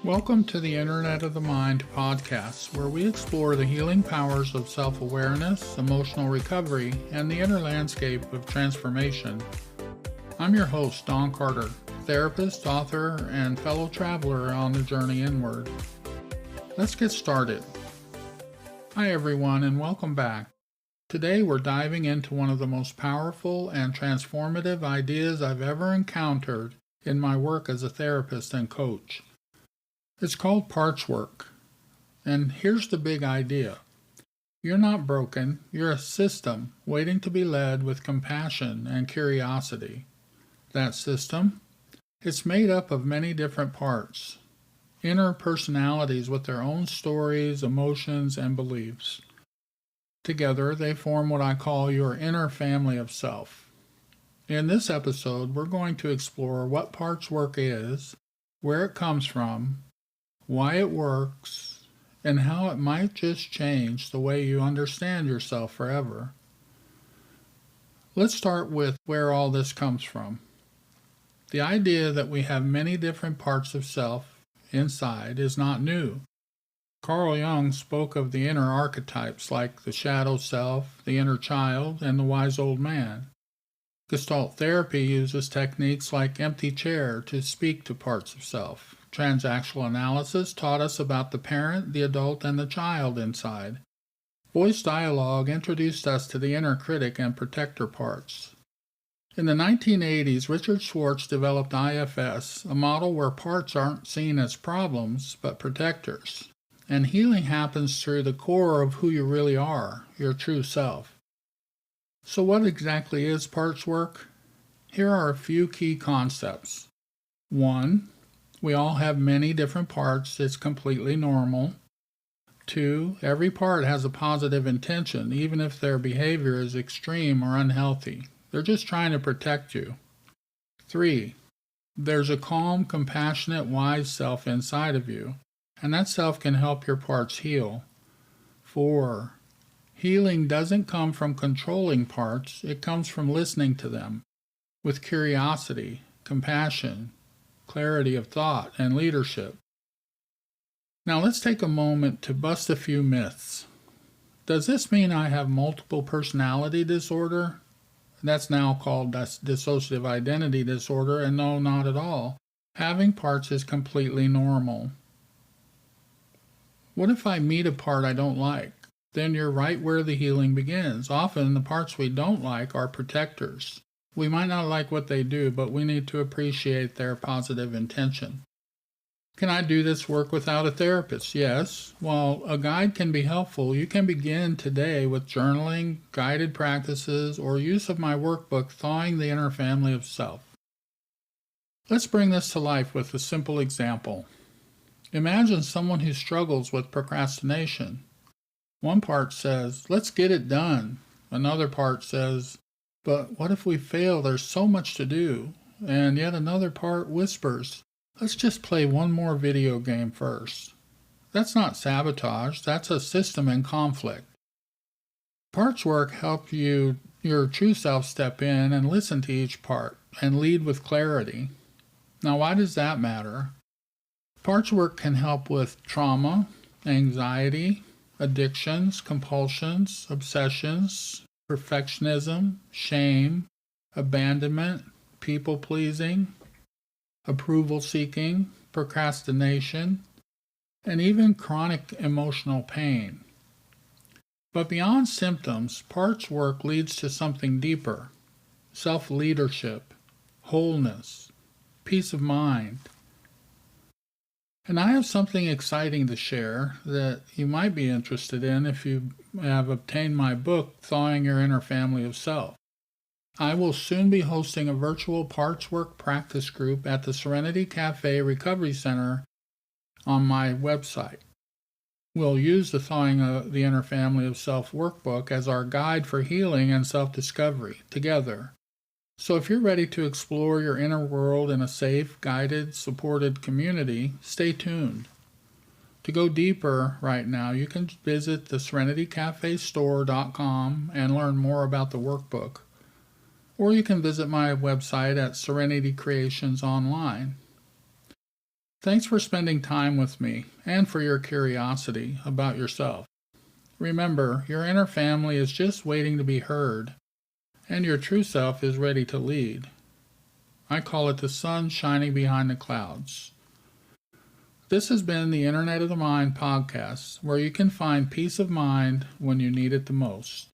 Welcome to the Internet of the Mind podcast, where we explore the healing powers of self-awareness, emotional recovery, and the inner landscape of transformation. I'm your host, Don Carter, therapist, author, and fellow traveler on the journey inward. Let's get started. Hi everyone, and welcome back. Today we're diving into one of the most powerful and transformative ideas I've ever encountered in my work as a therapist and coach. It's called parts work. And here's the big idea. You're not broken, you're a system waiting to be led with compassion and curiosity. That system? It's made up of many different parts, inner personalities with their own stories, emotions, and beliefs. Together, they form what I call your inner family of self. In this episode, we're going to explore what parts work is, where it comes from, why it works, and how it might just change the way you understand yourself forever. Let's start with where all this comes from. The idea that we have many different parts of self inside is not new. Carl Jung spoke of the inner archetypes like the shadow self, the inner child, and the wise old man. Gestalt therapy uses techniques like empty chair to speak to parts of self. Transactional analysis taught us about the parent, the adult, and the child inside. Voice dialogue introduced us to the inner critic and protector parts. In the 1980s, Richard Schwartz developed IFS, a model where parts aren't seen as problems, but protectors. And healing happens through the core of who you really are, your true self. So what exactly is parts work? Here are a few key concepts. 1. We all have many different parts. It's completely normal. 2. Every part has a positive intention, even if their behavior is extreme or unhealthy. They're just trying to protect you. 3. There's a calm, compassionate, wise self inside of you, and that self can help your parts heal. 4. Healing doesn't come from controlling parts. It comes from listening to them with curiosity, compassion, clarity of thought, and leadership. Now let's take a moment to bust a few myths. Does this mean I have multiple personality disorder? That's now called dissociative identity disorder, and no, not at all. Having parts is completely normal. What if I meet a part I don't like? Then you're right where the healing begins. Often the parts we don't like are protectors. We might not like what they do, but we need to appreciate their positive intention. Can I do this work without a therapist? Yes. While a guide can be helpful, you can begin today with journaling, guided practices, or use of my workbook, Thawing the Inner Family of Self. Let's bring this to life with a simple example. Imagine someone who struggles with procrastination. One part says, let's get it done. Another part says, but what if we fail? There's so much to do. And yet another part whispers, let's just play one more video game first. That's not sabotage, that's a system in conflict. Parts work helps your true self step in and listen to each part and lead with clarity. Now why does that matter? Parts work can help with trauma, anxiety, addictions, compulsions, obsessions, perfectionism, shame, abandonment, people-pleasing, approval-seeking, procrastination, and even chronic emotional pain. But beyond symptoms, parts work leads to something deeper: self-leadership, wholeness, peace of mind. And I have something exciting to share that you might be interested in if you have obtained my book, Thawing Your Inner Family of Self. I will soon be hosting a virtual parts work practice group at the Serenity Cafe Recovery Center on my website. We'll use the Thawing the Inner Family of Self workbook as our guide for healing and self-discovery together. So if you're ready to explore your inner world in a safe, guided, supported community, stay tuned. To go deeper right now, you can visit the serenitycafestore.com and learn more about the workbook. Or you can visit my website at Serenity Creations Online. Thanks for spending time with me and for your curiosity about yourself. Remember, your inner family is just waiting to be heard, and your true self is ready to lead. I call it the sun shining behind the clouds. This has been the Internet of the Mind podcast, where you can find peace of mind when you need it the most.